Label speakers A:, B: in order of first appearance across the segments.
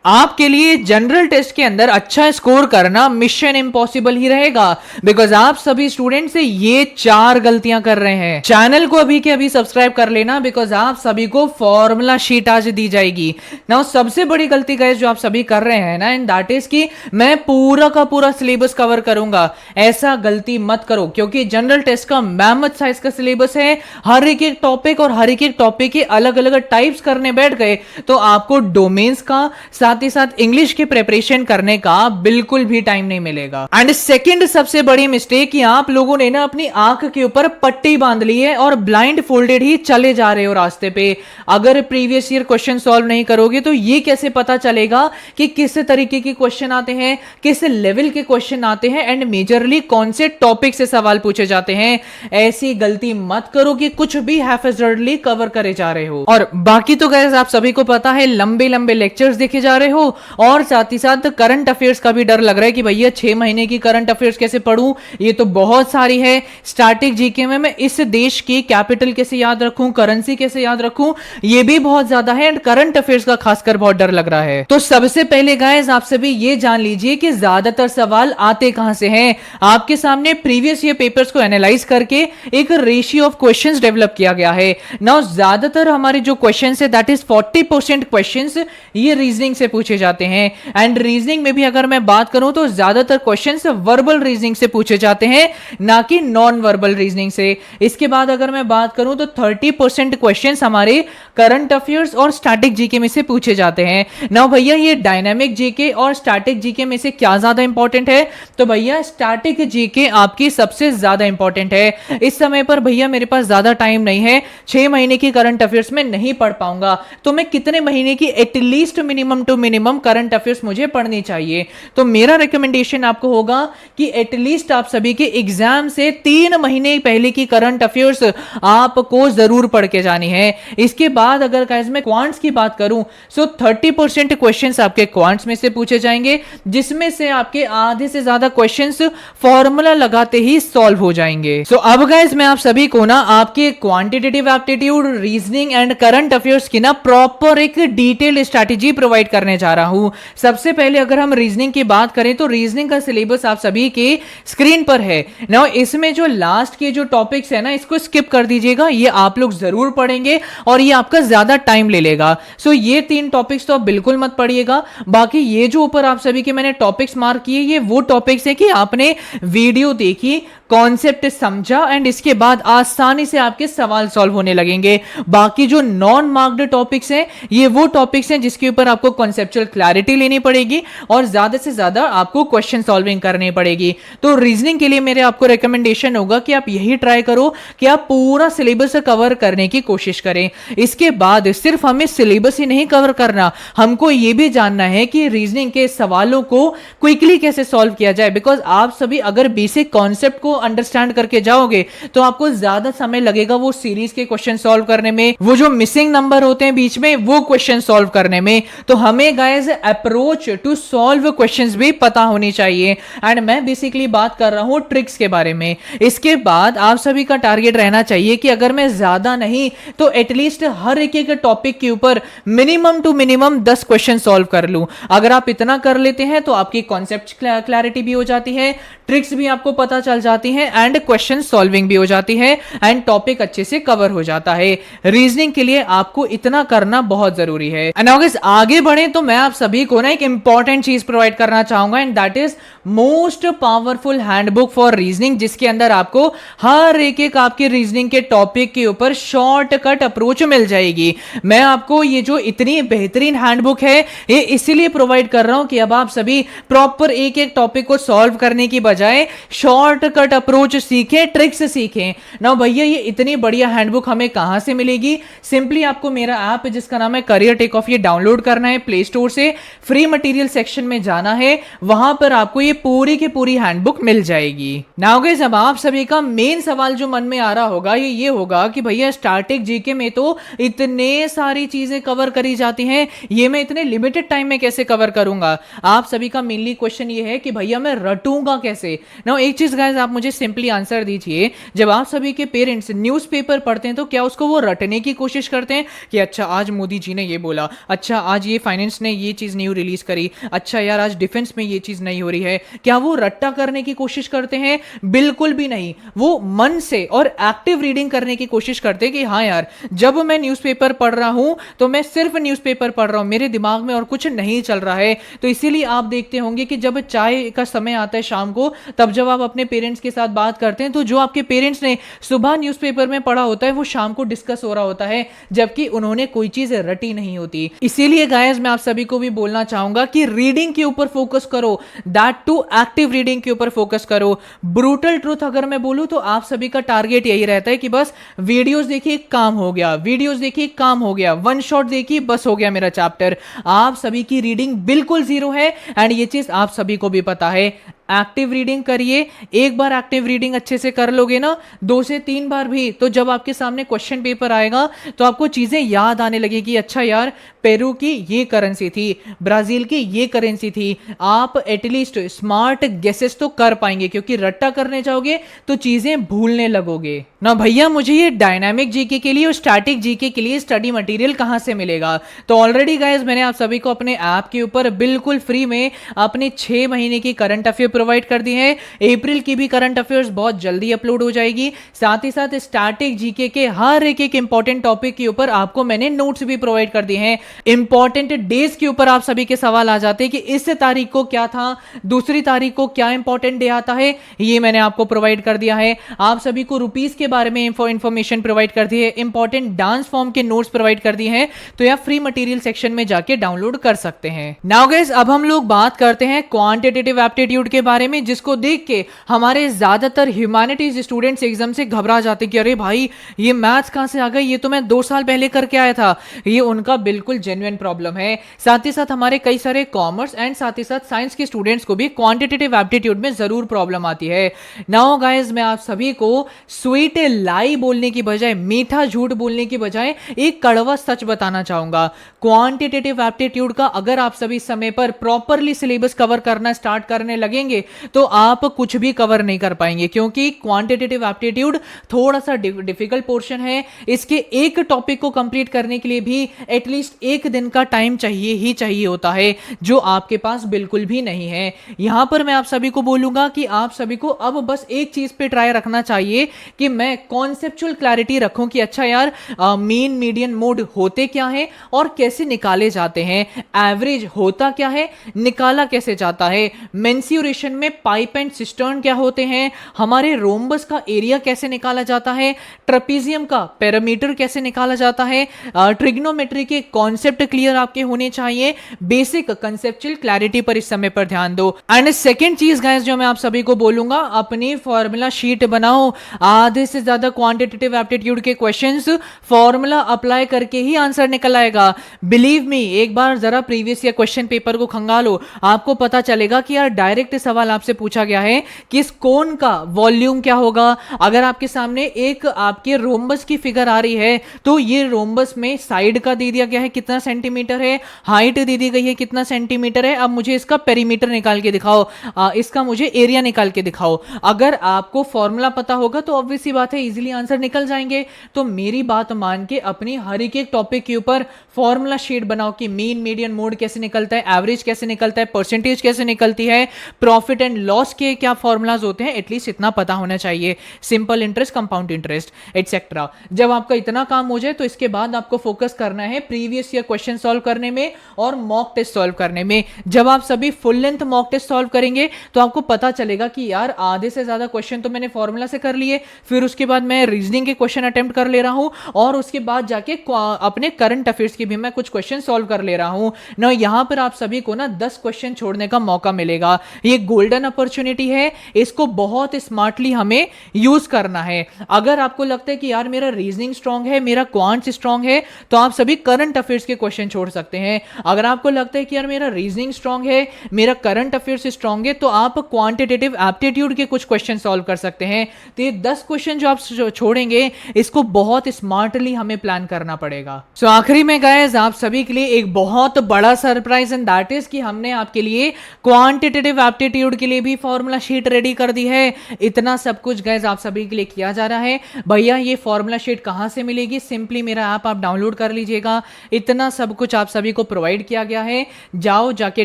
A: आपके लिए general test के अंदर अच्छा स्कोर करना मिशन इम्पॉसिबल ही रहेगा, बिकॉज आप सभी स्टूडेंट से ये 4 गलतियां कर रहे हैं। चैनल को अभी के अभी सब्सक्राइब कर लेना, बिकॉज आप सभी को फॉर्मूला शीट आज दी जाएगी ना। सबसे बड़ी गलती गाइस जो आप सभी कर रहे हैं ना, एंड दैट इज कि मैं पूरा का पूरा सिलेबस कवर करूंगा। ऐसा गलती मत करो, क्योंकि जनरल टेस्ट का मैमथ साइज का सिलेबस है। हर एक टॉपिक और हर एक टॉपिक के अलग अलग टाइप्स करने बैठ गए तो आपको डोमेन्स का साथ ही साथ इंग्लिश की प्रिपरेशन करने का बिल्कुल भी टाइम नहीं मिलेगा। एंड सेकंड सबसे बड़ी मिस्टेक कि आप लोगों ने ना अपनी आंख के ऊपर पट्टी बांध ली है और ब्लाइंड फोल्डेड ही चले जा रहे हो रास्ते पे। अगर प्रीवियस ईयर क्वेश्चन सॉल्व नहीं करोगे तो ये कैसे पता चलेगा कि किस तरीके के क्वेश्चन आते हैं, किस लेवल के क्वेश्चन आते हैं, एंड मेजरली कौन से टॉपिक से सवाल पूछे जाते हैं। ऐसी गलती मत करो कि कुछ भी हैफेजर्डली कवर करे जा रहे हो। और बाकी तो गाइस आप सभी को पता है, लंबे लंबे लेक्चर्स देखे जा रहे हो और साथ ही साथ करंट अफेयर्स का भी डर लग रहा है कि भैया 6 महीने की करंट अफेयर्स कैसे पढूं, ये तो बहुत सारी है। स्टैटिक जीके में मैं इस देश की कैपिटल कैसे याद रखूं, करेंसी कैसे याद रखूं, ये भी बहुत ज्यादा है। एंड करंट अफेयर्स का खासकर बहुत डर लग रहा है। तो सबसे पहले गाइस आप सभी ये जान लीजिए कि ज्यादातर सवाल आते कहां से हैं। आपके सामने प्रीवियस ईयर पेपर्स को एनालाइज करके एक रेशियो ऑफ क्वेश्चंस डेवलप किया गया है। नाउ ज्यादातर हमारे जो क्वेश्चंस है दैट इज 40% क्वेश्चंस ये रीजनिंग से पूछे जाते हैं। एंड रीजनिंग में भी अगर मैं बात करूं तो ज्यादातर क्वेश्चंस वर्बल रीजनिंग से पूछे जाते हैं, ना कि नॉन वर्बल रीजनिंग से। इसके बाद अगर मैं बात करूं तो 30% क्वेश्चंस हमारे करंट अफेयर्स और स्टैटिक जीके में से पूछे जाते हैं। नाउ भैया ये डायनामिक जीके और स्टैटिक जीके में से क्या ज्यादा इंपॉर्टेंट है, तो भैया स्टैटिक जीके आपकी सबसे ज्यादा इंपॉर्टेंट है। इस समय पर भैया मेरे पास ज्यादा टाइम नहीं है, 6 महीने की करंट अफेयर्स में नहीं पढ़ पाऊंगा, तो मैं कितने महीने की at least minimum to minimum current affairs मुझे पढ़नी चाहिए। तो मेरा रिकमेंडेशन आपको होगा कि एटलीस्ट आप सभी के एग्जाम से 3 महीने पहले की करंट अफेयर्स आपको जरूर पढ़ के जानी है। इसके बाद अगर गाइस मैं क्वांट्स की बात करूं सो 30% क्वेश्चंस आपके क्वांट्स में से पूछे जाएंगे, जिसमें से आपके आधे से ज्यादा क्वेश्चंस फॉर्मूला लगाते ही सॉल्व हो जाएंगे। सो अब गाइस मैं आप सभी को ना आपके quantitative aptitude, reasoning and current affairs की ना प्रॉपर एक डिटेल्ड स्ट्रैटेजी प्रोवाइड करने जा रहा हूं। सबसे पहले अगर हम रीजनिंग की बात करें तो रीजनिंग का सिलेबस आप सभी के स्क्रीन पर है। नाउ इसमें जो लास्ट के जो टॉपिक्स है ना इसको स्किप कर दीजिएगा, ये आप लोग जरूर पढ़ेंगे और ये आपका ज्यादा टाइम ले लेगा। सो ये 3 टॉपिक्स तो आप बिल्कुल मत पढ़िएगा। बाकी ये जो ऊपर आप सभी के मैंने टॉपिक्स मार्क किए ये वो टॉपिक्स है कि आपने वीडियो देखी, कॉन्सेप्ट समझा एंड इसके बाद आसानी से आपके सवाल सॉल्व होने लगेंगे। बाकी जो नॉन मार्क्ड टॉपिक्स हैं ये वो टॉपिक्स हैं जिसके ऊपर आपको कॉन्सेप्चुअल क्लैरिटी लेनी पड़ेगी और ज्यादा से ज्यादा आपको क्वेश्चन सॉल्विंग करनी पड़ेगी। तो रीजनिंग के लिए मेरे आपको रिकमेंडेशन होगा कि आप यही ट्राई करो कि आप पूरा सिलेबस कवर करने की कोशिश करें। इसके बाद सिर्फ हमें सिलेबस ही नहीं कवर करना, हमको ये भी जानना है कि रीजनिंग के सवालों को क्विकली कैसे सॉल्व किया जाए। बिकॉज आप सभी अगर बेसिक कॉन्सेप्ट को अंडरस्टैंड करके जाओगे तो आपको ज्यादा समय लगेगा वो सीरीज के क्वेश्चन सॉल्व करने में, वो जो मिसिंग नंबर होते हैं बीच में वो क्वेश्चन सॉल्व करने में। तो हमें guys approach to solve questions भी पता होनी चाहिए। एंड मैं बेसिकली बात कर रहा हूं ट्रिक्स के बारे में। इसके बाद आप सभी का टारगेट रहना चाहिए कि अगर मैं ज्यादा नहीं तो एटलीस्ट हर एक टॉपिक के ऊपर minimum to minimum 10 question solve कर लूं। अगर आप इतना कर लेते हैं तो आपकी कॉन्सेप्ट क्लैरिटी भी हो जाती है, ट्रिक्स भी आपको पता चल जाती है एंड क्वेश्चन सॉल्विंग भी हो जाती है एंड टॉपिक अच्छे से कवर हो जाता है। रीजनिंग के लिए आपको इतना करना बहुत जरूरी है। एंड अगर आगे बढ़े तो मैं आप सभी को ना एक इंपॉर्टेंट चीज प्रोवाइड करना चाहूंगा and that is most powerful handbook for reasoning, जिसके अंदर आपको हर एक आपके रीजनिंग के टॉपिक के ऊपर शॉर्टकट अप्रोच मिल जाएगी। मैं आपको ये जो इतनी बेहतरीन हैंडबुक है ये इसीलिए प्रोवाइड कर रहा हूं कि अब आप सभी प्रॉपर एक टॉपिक को सॉल्व करने की बजाय शॉर्टकट अप्रोच सीखें, ट्रिक्स सीखें ना। भैया ये इतनी बढ़िया हैंडबुक हमें कहां से मिलेगी? सिंपली आपको मेरा ऐप जिसका नाम है करियर टेक ऑफ ये डाउनलोड करना है प्ले स्टोर से, फ्री मटेरियल सेक्शन में जाना है, वहां पर आपको ये पूरी की पूरी हैंडबुक मिल जाएगी। नाउ गाइस अब आप सभी का मेन सवाल जो मन में आ रहा होगा ये होगा कि भैया स्टैटिक जीके में तो इतने सारी चीजें कवर करी जाती हैं, ये मैं इतने लिमिटेड टाइम में कैसे कवर करूंगा? आप सभी का मेनली क्वेश्चन ये है कि भैया मैं रटूंगा कैसे? नाउ एक चीज गाइस आप मुझे मुझे सिंपली आंसर दीजिए, जब आप सभी के पेरेंट्स न्यूज़पेपर पढ़ते हैं तो क्या उसको वो रटने की कोशिश करते हैं कि अच्छा आज मोदी जी ने ये बोला, अच्छा आज ये फाइनेंस ने ये चीज़ न्यू रिलीज करी, अच्छा यार आज डिफेंस में ये चीज़ नहीं हो रही है, क्या वो रट्टा करने की कोशिश करते हैं? बिल्कुल भी नहीं। वो मन से और एक्टिव रीडिंग करने की कोशिश करते हैं कि हाँ यार, जब मैं न्यूज़पेपर पढ़ रहा हूं तो मैं सिर्फ न्यूज़पेपर पढ़ रहा हूं, मेरे दिमाग में और कुछ नहीं चल रहा है। तो इसीलिए आप देखते होंगे कि जब चाय का समय आता है शाम को, तब जब आप अपने पेरेंट्स के साथ बात करते हैं तो जो आपके पेरेंट्स ने सुबह न्यूज़पेपर में पढ़ा होता है वो शाम को डिस्कस हो रहा होता है, जबकि उन्होंने कोई चीज रटी नहीं होती। इसीलिए गाइस मैं आप सभी को भी बोलना चाहूंगा कि रीडिंग के ऊपर फोकस करो, दैट टू एक्टिव रीडिंग के ऊपर फोकस करो। ब्रूटल ट्रूथ अगर मैं बोलूं तो आप सभी का टारगेट यही रहता है कि बस वीडियोस देखिए काम हो गया, वीडियोस देखिए काम हो गया, वन शॉट देखिए बस हो गया मेरा चैप्टर। आप सभी की रीडिंग बिल्कुल जीरो है एंड ये चीज आप सभी को भी पता है। एक्टिव रीडिंग करिए, एक बार एक्टिव रीडिंग अच्छे से कर लोगे ना, 2 से 3 बार भी, तो जब आपके सामने क्वेश्चन पेपर आएगा तो आपको चीजें याद आने लगेगी। अच्छा यार, पेरू की ये करेंसी थी, ब्राजील की ये करेंसी थी। आप एटलीस्ट स्मार्ट गेसेस तो कर पाएंगे, क्योंकि रट्टा करने जाओगे तो चीजें भूलने लगोगे ना। भैया मुझे ये डायनामिक जीके के लिए और स्टैटिक जीके के लिए स्टडी मटेरियल कहां से मिलेगा? तो ऑलरेडी गाइस मैंने आप सभी को अपने ऐप के ऊपर बिल्कुल फ्री में अपने 6 महीने की करंट अफेयर प्रोवाइड कर दी है। अप्रैल की भी करंट अफेयर्स बहुत जल्दी अपलोड हो जाएगी। साथ ही साथ स्टैटिक जीके के हर एक इंपॉर्टेंट टॉपिक के ऊपर आपको मैंने नोट्स भी प्रोवाइड कर दिए हैं। इंपॉर्टेंट डेज के ऊपर आप सभी के सवाल आ जाते हैं कि इस तारीख को क्या था, दूसरी तारीख को क्या इंपॉर्टेंट डे आता है, ये मैंने आपको प्रोवाइड कर दिया है। आप सभी को रुपीस के बारे में इंफॉर्मेशन प्रोवाइड कर दी है, इंपॉर्टेंट डांस फॉर्म के नोट्स प्रोवाइड कर दिए हैं, तो यह फ्री मटेरियल सेक्शन में जाके डाउनलोड कर सकते हैं। नाउ गाइस अब हम लोग बात करते हैं क्वांटिटेटिव एप्टीट्यूड के बारे में, जिसको देख के हमारे ज्यादातर ह्यूमैनिटीज स्टूडेंट्स एग्जाम से घबरा जाते हैं कि अरे भाई ये मैथ्स कहां से आ गई, ये तो मैं 2 साल पहले करके आया था। ये उनका बिल्कुल जेन्युइन प्रॉब्लम है। साथ ही साथ हमारे कई सारे कॉमर्स एंड साथ ही साथ साइंस के स्टूडेंट्स को भी क्वांटिटेटिव एप्टीट्यूड में जरूर प्रॉब्लम आती है। नाउ गाइस मैं आप सभी को स्वीट लाई बोलने की बजाय, मीठा झूठ बोलने की बजाय एक कड़वा सच बताना चाहूंगा। क्वांटिटेटिव एप्टीट्यूड का अगर आप सभी समय पर प्रॉपरली सिलेबस कवर करना स्टार्ट करने लगेंगे तो आप कुछ भी कवर नहीं कर पाएंगे, क्योंकि क्वांटिटेटिव एप्टीट्यूड थोड़ा सा डिफिकल्ट पोर्शन है। इसके एक टॉपिक को कंप्लीट करने के लिए भी एटलीस्ट 1 दिन का टाइम चाहिए ही चाहिए होता है, जो आपके पास बिल्कुल भी नहीं है। यहां पर मैं आप सभी को बोलूंगा कि आप सभी को अब बस एक चीज पे ट्राई रखना चाहिए कि मैं कॉन्सेप्चुअल क्लैरिटी रखूं कि अच्छा यार मीन मीडियन मोड होते क्या है और कैसे निकाले जाते हैं, एवरेज होता क्या है, निकाला कैसे जाता है, मेंस्यूरेशन में पाइप एंड सिस्टर्न क्या होते हैं, हमारे रोम्बस का एरिया कैसे निकाला जाता है, ट्रेपीजियम का पैरामीटर कैसे निकाला जाता है, ट्रिग्नोमेट्री के कॉन्सेप्ट क्लियर आपके होने चाहिए। बेसिक कंसेप्चुअल क्लैरिटी पर इस समय पर ध्यान दो। एंड सेकंड चीज गाइस जो मैं आप सभी को बोलूंगा, अपनी फॉर्मूला शीट बनाओ। आधे से ज्यादा क्वांटिटेटिव एप्टीट्यूड के क्वेश्चंस फॉर्मूला अप्लाई करके ही आंसर निकल आएगा। बिलीव मी, एक बार जरा प्रीवियस ईयर क्वेश्चन पेपर को खंगालो, आपको पता चलेगा कि यार डायरेक्ट सवाल आपसे पूछा गया है कि इस कोन का वॉल्यूम क्या होगा। अगर आपके सामने एक आपके रोम्बस की फिगर आ रही है तो ये रोम्बस में साइड का दे दिया गया है कितना सेंटीमीटर है, हाइट दे दी गई है कितना सेंटीमीटर है, अब मुझे इसका पेरीमीटर निकाल के दिखाओ, इसका मुझे एरिया निकाल के दिखाओ। अगर आपको फॉर्मूला पता होगा तो ऑब्वियस सी बात है इजीली आंसर निकल जाएंगे। तो मेरी बात मान के अपनी हर एक टॉपिक के ऊपर फॉर्मूला शीट बनाओ कि मीन मीडियन मोड कैसे निकलता है, एवरेज कैसे निकलता है, परसेंटेज कैसे निकलती है, प्रॉफिट एंड लॉस के क्या फॉर्मूलाज होते हैं, एटलीस्ट इतना पता होना चाहिए। Simple interest, compound interest etcetera. जब आपका इतना काम हो जाए तो इसके बाद आपको फोकस करना है प्रीवियस ईयर क्वेश्चन सॉल्व करने में और मॉक टेस्ट सॉल्व करने में। जब आप सभी full length mock test solve करेंगे तो आपको पता चलेगा कि यार आधे से ज्यादा क्वेश्चन तो मैंने फॉर्मूला से कर लिए, फिर उसके बाद मैं रीजनिंग के क्वेश्चन अटेम्प्ट कर ले रहा हूं और उसके बाद जाके अपने करंट अफेयर्स के भी मैं कुछ क्वेश्चन सॉल्व कर ले रहा हूं ना। यहां पर आप सभी को ना 10 क्वेश्चन छोड़ने का मौका मिलेगा। ये गोल्डन अपॉर्चुनिटी है, इसको बहुत स्मार्टली हमें यूज करना है। अगर आपको लगता है कि यार मेरा रीजनिंग स्ट्रांग है, मेरा क्वांट्स स्ट्रांग है, तो आप सभी करंट अफेयर्स के क्वेश्चन छोड़ सकते हैं। अगर आपको लगता है कि यार मेरा रीजनिंग स्ट्रांग है, मेरा करंट अफेयर्स स्ट्रांग है, तो आप क्वांटिटेटिव एप्टीट्यूड के कुछ क्वेश्चन सॉल्व कर सकते हैं। तो ये 10 क्वेश्चन जो आप छोड़ेंगे, इसको बहुत स्मार्टली हमें प्लान करना पड़ेगा। सो आखिरी में गाइस, आप सभी के लिए एक बहुत बड़ा सरप्राइज, एंड दैट इज कि हमने आपके लिए क्वांटिटेटिव एप्टीट्यूड के लिए भी फॉर्मूला शीट रेडी कर दी है। इतना सब कुछ गाइस आप सभी के लिए किया जा रहा है। भैया ये फॉर्मूला शीट कहां से मिलेगी? सिंपली मेरा ऐप आप डाउनलोड कर लीजिएगा। इतना सब कुछ आप सभी को प्रोवाइड किया गया है, जाओ जाके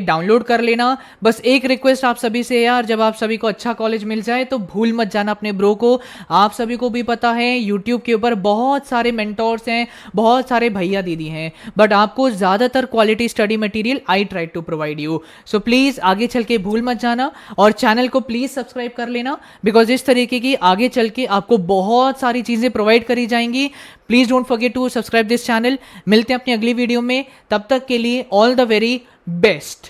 A: डाउनलोड कर लेना। बस एक रिक्वेस्ट आप सभी से यार, जब आप सभी को अच्छा कॉलेज मिल जाए तो भूल मत जाना अपने ब्रो को। आप सभी को भी पता है यूट्यूब के ऊपर बहुत सारे मेंटोर्स हैं, बहुत सारे भैया दीदी हैं, बट आपको ज्यादातर quality study material I try to provide you. So please आगे चल के भूल मत जाना, और चैनल को प्लीज सब्सक्राइब कर लेना, बिकॉज इस तरीके की आगे चल के आपको बहुत सारी चीजें प्रोवाइड करी जाएंगी। Please don't forget to subscribe this channel. मिलते हैं अपनी अगली वीडियो में, तब तक के लिए ऑल द वेरी बेस्ट।